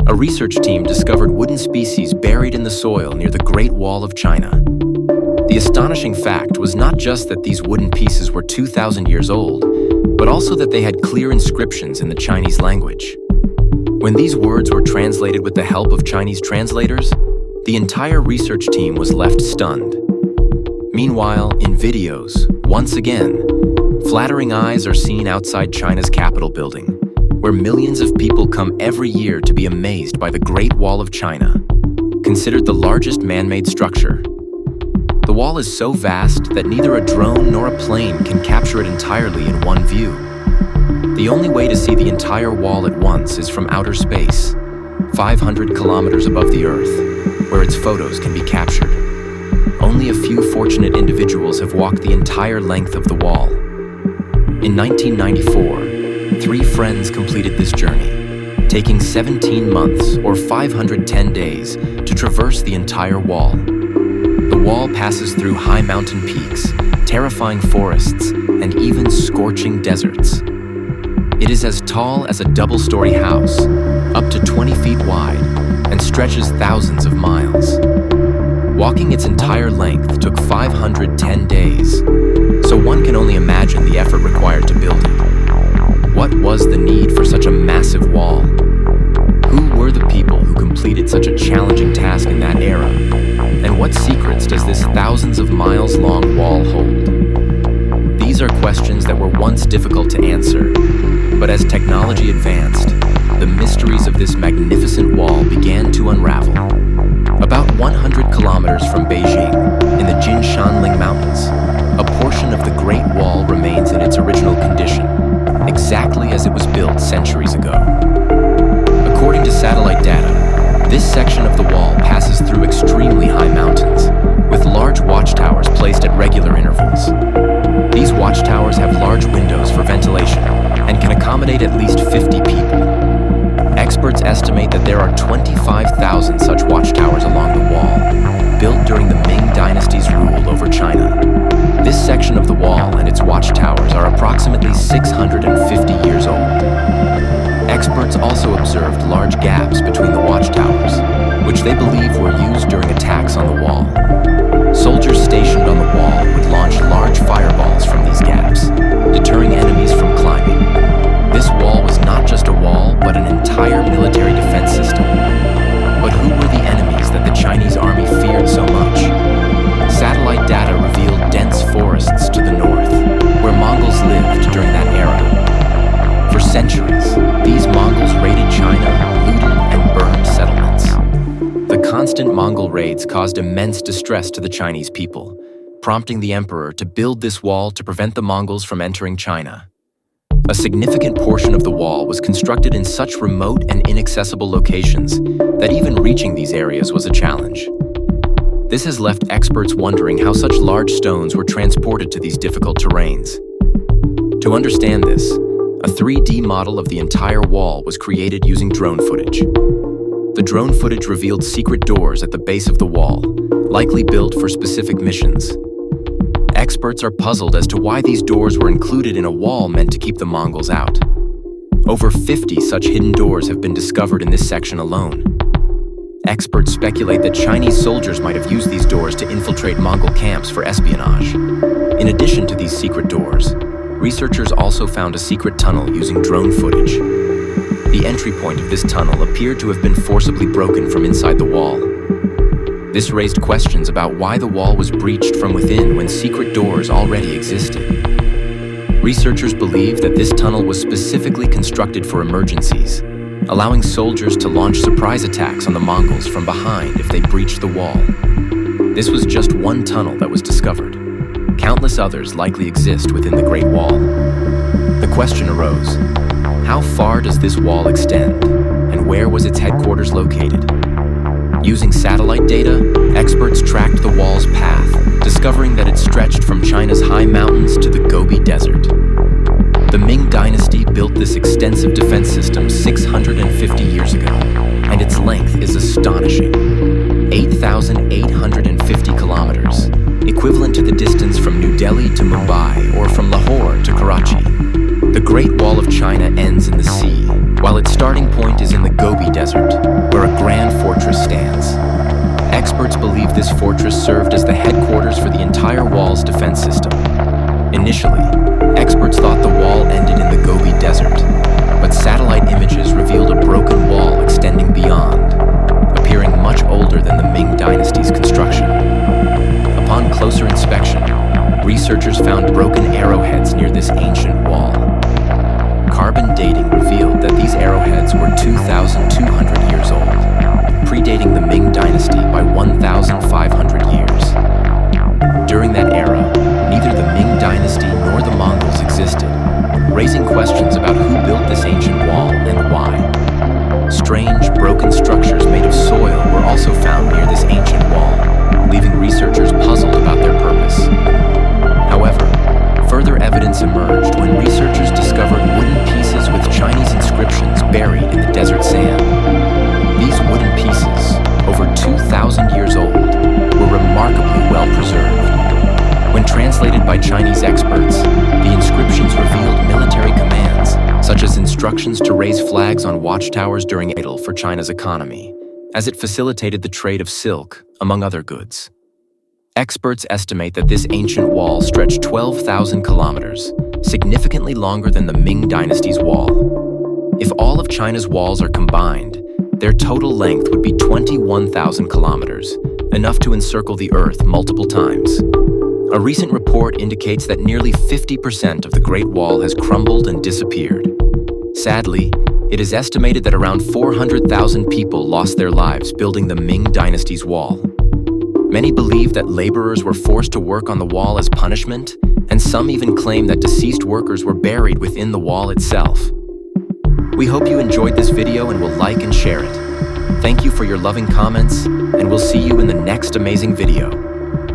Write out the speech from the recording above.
a research team discovered wooden species buried in the soil near the Great Wall of China. The astonishing fact was not just that these wooden pieces were 2,000 years old, but also that they had clear inscriptions in the Chinese language. When these words were translated with the help of Chinese translators, the entire research team was left stunned. Meanwhile, in videos, once again, flattering eyes are seen outside China's Capitol building, where millions of people come every year to be amazed by the Great Wall of China, considered the largest man-made structure. The wall is so vast that neither a drone nor a plane can capture it entirely in one view. The only way to see the entire wall at once is from outer space, 500 kilometers above the Earth, where its photos can be captured. Only a few fortunate individuals have walked the entire length of the wall. In 1994, 3 friends completed this journey, taking 17 months or 510 days to traverse the entire wall. The wall passes through high mountain peaks, terrifying forests, and even scorching deserts. It is as tall as a double-story house, up to 20 feet wide, and stretches thousands of miles. Walking its entire length took 510 days, so one can only imagine the effort required to build it. What was the need for such a massive wall? Who were the people who completed such a challenging task in that era? And what secrets does this thousands of miles long wall hold? These are questions that were once difficult to answer, but as technology advanced, the mysteries of this magnificent wall began to unravel. About 100 kilometers from Beijing, in the Jinshanling Mountains, a portion of the Great Wall remains in its original condition, exactly as it was built centuries ago. According to satellite data, this section of the wall passes through extremely high mountains, with large watchtowers placed at regular intervals. These watchtowers have large windows for ventilation and can accommodate at least 50 people. Experts estimate that there are 25,000 such watchtowers along the wall, built during the Ming Dynasty's rule over China. This section of the wall and its watchtowers are approximately 650 years old. Experts also observed large gaps between the watchtowers, which they believe were used during attacks on the wall. Soldiers stationed on the wall would launch large fireballs from these gaps, deterring enemies from climbing. This wall was not just a wall, but an entire military defense system. But who were the enemies that the Chinese army feared so much? Satellite data revealed dense forests to the north, where Mongols lived during that era. For centuries, these Mongols raided China, looted and burned settlements. The constant Mongol raids caused immense distress to the Chinese people, prompting the emperor to build this wall to prevent the Mongols from entering China. A significant portion of the wall was constructed in such remote and inaccessible locations that even reaching these areas was a challenge. This has left experts wondering how such large stones were transported to these difficult terrains. To understand this, a 3D model of the entire wall was created using drone footage. The drone footage revealed secret doors at the base of the wall, likely built for specific missions. Experts are puzzled as to why these doors were included in a wall meant to keep the Mongols out. Over 50 such hidden doors have been discovered in this section alone. Experts speculate that Chinese soldiers might have used these doors to infiltrate Mongol camps for espionage. In addition to these secret doors, researchers also found a secret tunnel using drone footage. The entry point of this tunnel appeared to have been forcibly broken from inside the wall. This raised questions about why the wall was breached from within when secret doors already existed. Researchers believe that this tunnel was specifically constructed for emergencies, allowing soldiers to launch surprise attacks on the Mongols from behind if they breached the wall. This was just one tunnel that was discovered. Countless others likely exist within the Great Wall. The question arose, how far does this wall extend, and where was its headquarters located? Using satellite data, experts tracked the wall's path, discovering that it stretched from China's high mountains to the Gobi Desert. The Ming Dynasty built this extensive defense system 650 years ago, and its length is astonishing. 8,850 kilometers, equivalent to the distance from New Delhi to Mumbai or from Lahore to Karachi. The Great Wall of China ends in the sea, while its starting point is in the Gobi Desert, this fortress served as the headquarters for the entire wall's defense system. Initially, experts thought the wall ended in the Gobi Desert, but satellite images revealed a broken wall extending beyond, appearing much older than the Ming Dynasty's construction. Upon closer inspection, researchers found broken arrowheads near this ancient wall. Carbon dating revealed that these arrowheads were 2,200 years old, predating the Ming Dynasty by 1,500 years. During that era, neither the Ming Dynasty nor the Mongols existed, raising questions about who built this ancient wall and why. Strange, broken structures made of soil were also found near this ancient wall, leaving researchers puzzled about their purpose. However, further evidence emerged when researchers discovered wooden pieces with Chinese inscriptions buried in the desert sand. These wooden pieces, over 2,000 years old, were remarkably well preserved. When translated by Chinese experts, the inscriptions revealed military commands, such as instructions to raise flags on watchtowers during vital for China's economy, as it facilitated the trade of silk, among other goods. Experts estimate that this ancient wall stretched 12,000 kilometers, significantly longer than the Ming Dynasty's wall. If all of China's walls are combined, their total length would be 21,000 kilometers, enough to encircle the Earth multiple times. A recent report indicates that nearly 50% of the Great Wall has crumbled and disappeared. Sadly, it is estimated that around 400,000 people lost their lives building the Ming Dynasty's wall. Many believe that laborers were forced to work on the wall as punishment, and some even claim that deceased workers were buried within the wall itself. We hope you enjoyed this video and will like and share it. Thank you for your loving comments, and we'll see you in the next amazing video.